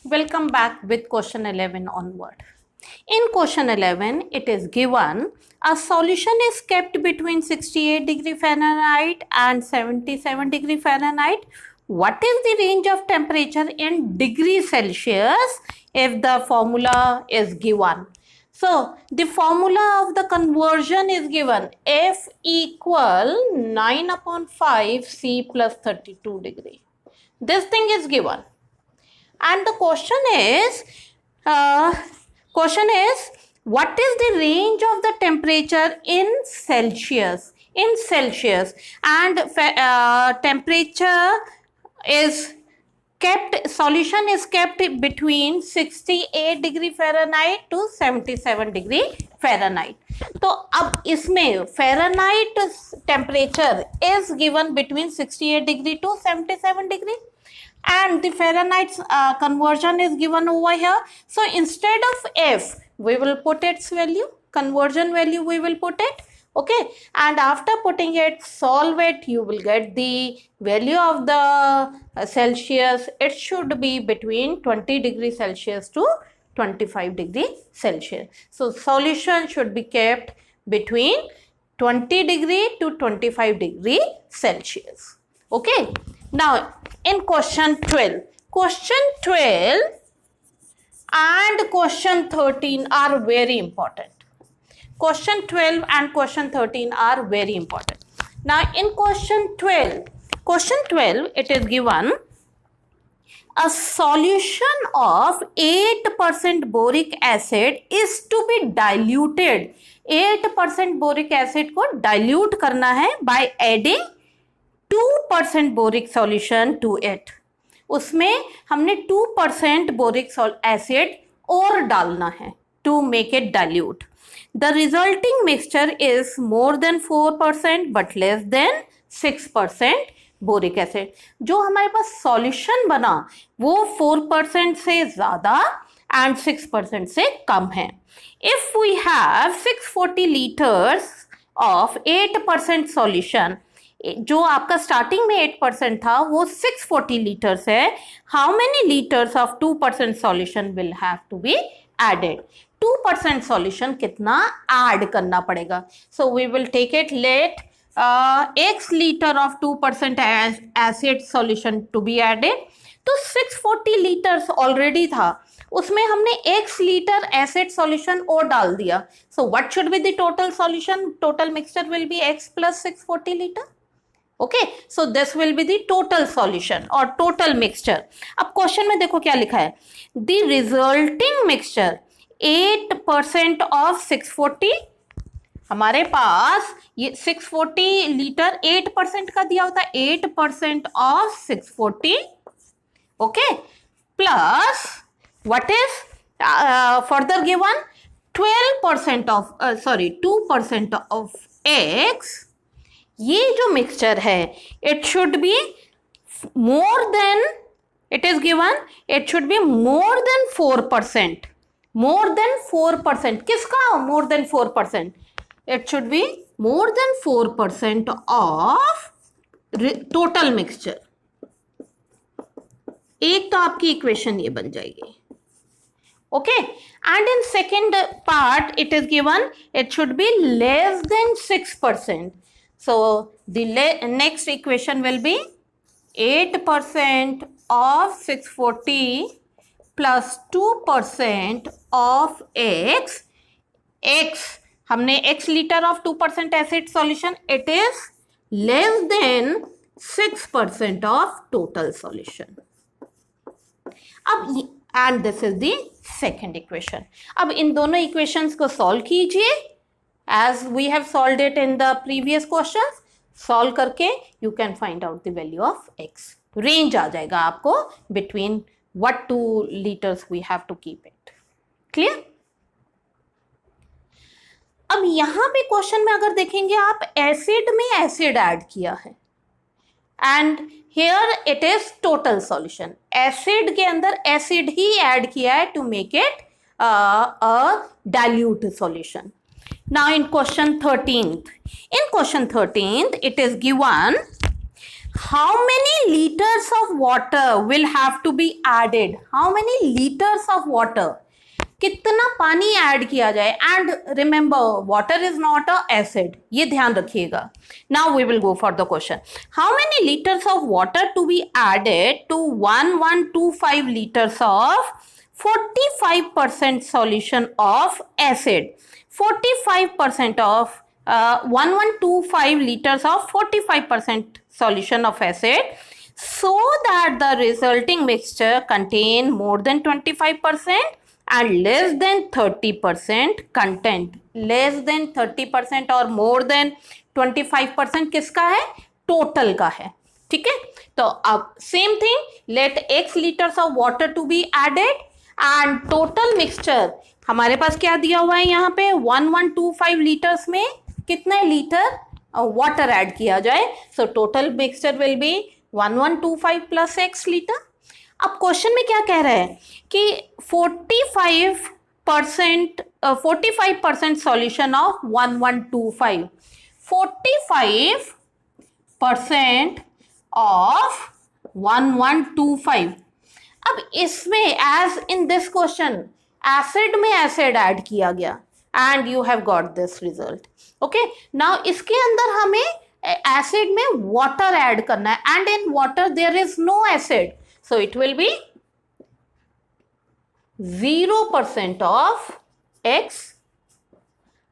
Welcome back with question 11 onward. In question 11, it is given a solution is kept between 68 degree Fahrenheit and 77 degree Fahrenheit. What is the range of temperature in degrees Celsius if the formula is given? So the formula of the conversion is given F equal 9 upon 5 C plus 32 degree. This thing is given. And the question is what is the range of the temperature in Celsius? In Celsius, and temperature is kept, solution is kept between 68 degree Fahrenheit to 77 degree Fahrenheit. तो अब इसमें Fahrenheit temperature is given between 68 degree to 77 degree. And the Fahrenheit conversion is given over here. So instead of F, we will put its value, conversion value we will put it, okay? And after putting it, solve it, you will get the value of the Celsius. It should be between 20 degrees Celsius to 25 degrees Celsius. So solution should be kept between 20 degree to 25 degree Celsius, okay? Now, in question 12 and question 13 are very important. Question 12 and question 13 are very important. Now, in question 12, it is given a solution of 8% boric acid is to be diluted. 8% boric acid को dilute करना है by adding 2% boric solution to it. उसमें हमने 2% boric acid और डालना है to make it dilute. The resulting mixture is more than 4% but less than 6% boric acid. जो हमारे पास सॉल्यूशन बना वो 4% से ज़्यादा एंड 6% से कम है. If we have 640 litres of 8% solution, जो आपका स्टार्टिंग में 8% था वो 640 लीटर्स है. How many litres of 2% solution will have to be added? 2% solution कितना ऐड करना पड़ेगा? So we will take it let x litre of 2% acid solution to be added. तो 640 लीटर्स ऑलरेडी था, उसमें हमने x लीटर एसिड सॉल्यूशन और डाल दिया. So what should be the total solution? Total mixture will be x plus 640 litre. Okay, so this will be the total solution और total mixture. अब question में देखो क्या लिखा है, द रिजल्टिंग मिक्सचर 8% ऑफ 640. हमारे पास ये 640 लीटर 8% का दिया होता है, 8% of 640, okay, plus what is further given 12% of 2% of x. ये जो मिक्सचर है it should be more than, it is given it should be more than 4%. More than 4%. किसका मोर than 4%? It should be more than 4% of total mixture. एक तो आपकी equation ये बन जाएगी, okay. And in second part it is given it should be less than 6%. So the next equation will be 8% of 640 plus 2% of x. x हमने x litre of 2% acid solution, it is less than 6% of total solution. अब and this is the second equation. अब इन दोनों equations को solve कीजिए as we have solved it in the previous questions. Solve करके you can find out the value of x. Range आ जाएगा आपको between what 2 liters we have to keep it. Clear? अब यहाँ पे क्वेश्चन में अगर देखेंगे आप, एसिड में एसिड ऐड किया है and here it is total solution. Acid के अंदर एसिड ही ऐड किया है to make it a dilute solution. Now in question 13th, it is given how many liters of water will have to be added? How many liters of water? कितना पानी add किया जाए? And remember water is not a acid, ये ध्यान रखिएगा. Now we will go for the question. How many litres of water to be added to 1125 litres of 45% solution of acid? 45% of 1125 liters of 45% solution of acid, so that the resulting mixture contain more than 25% and less than 30% content. Less than 30% और more than 25% किसका है? Total का है. ठीक है, तो अब same thing, let x liters of water to be added and total mixture हमारे पास क्या दिया हुआ है यहाँ पे? 1125 लीटर्स में कितने लीटर वाटर ऐड किया जाए? So total mixture will be 1125 plus x litre. अब क्वेश्चन में क्या कह रहा है कि 45% सॉल्यूशन ऑफ 1125, 45% ऑफ 1125. अब इसमें as in this question acid में एसिड ऐड किया गया and you have got this result. Okay, now इसके अंदर हमें एसिड में वाटर ऐड करना है and in water there is no acid, so it will be 0% of x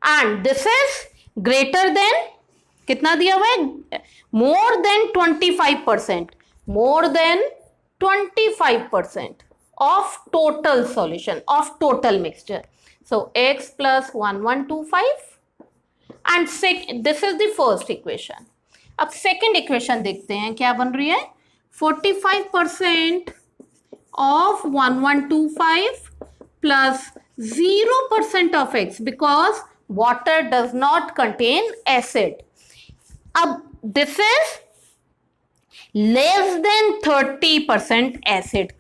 and this is greater than, कितना दिया हुआ है? more than 25%, more than 25% of total solution, of total mixture. So x plus 1125 and this is the first equation. अब second equation देखते हैं क्या बन रही है. 45% of 1125 plus 0% of x because water does not contain acid. अब this is less than 30% acid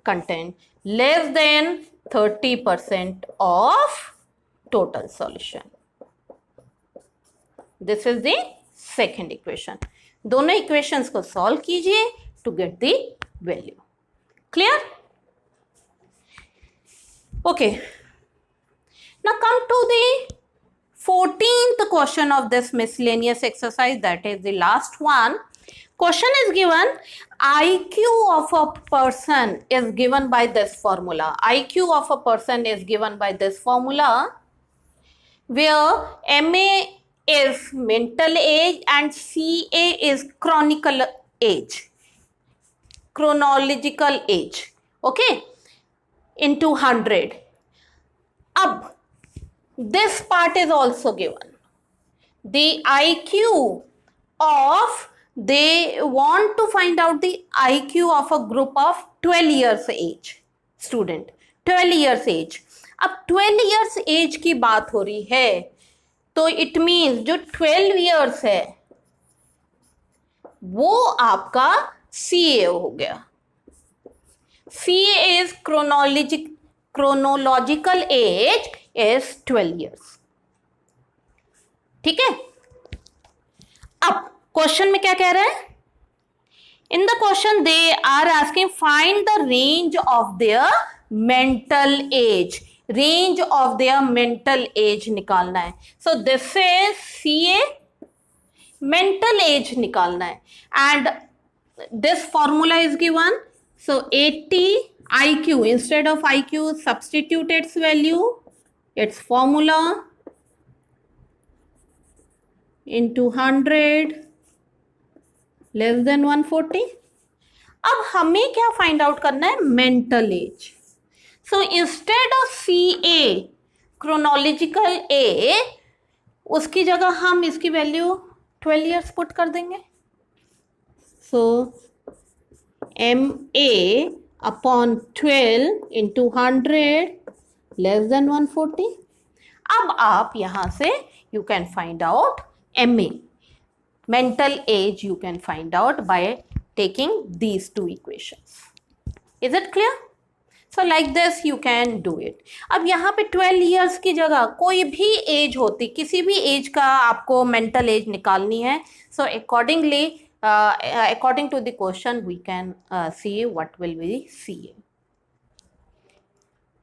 content, less than 30% of total solution. This is the second equation. दोनों equations को सॉल्व कीजिए to get the value. Clear? Okay. Now come to the 14th question of this miscellaneous exercise, that is the last one. Question is given, IQ of a person is given by this formula. IQ of a person is given by this formula where MA is mental age and CA is chronological age, okay, into 100. Ab this part is also given. The IQ of, they want to find out the IQ of a group of 12 years age student, 12 years age. अब 12 years age की बात हो रही है तो it means जो 12 years है वो आपका CA हो गया. CA is chronological age is 12 years. ठीक है. अब क्वेश्चन में क्या कह रहा है? In the question they are asking find the range of their mental age. Range of their mental age निकालना है. So this is CA, mental age निकालना है and this formula is given. So 80 IQ, instead of IQ substitute its value, its formula into 100 less than 140. अब हमें क्या find out करना है? Mental as. So instead of CA chronological A, उसकी जगह हम इसकी वैल्यू 12 years पुट कर देंगे. So MA upon 12 into 100 less than 140. अब आप यहाँ से you can find out MA, mental age you can find out by taking these two equations. Is it clear? So like this you can do it. अब यहाँ पे 12 years की जगह कोई भी एज होती, किसी भी एज का आपको मेंटल एज निकालनी है. So accordingly according to the question, we can see what will be CA.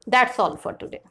That's all for today.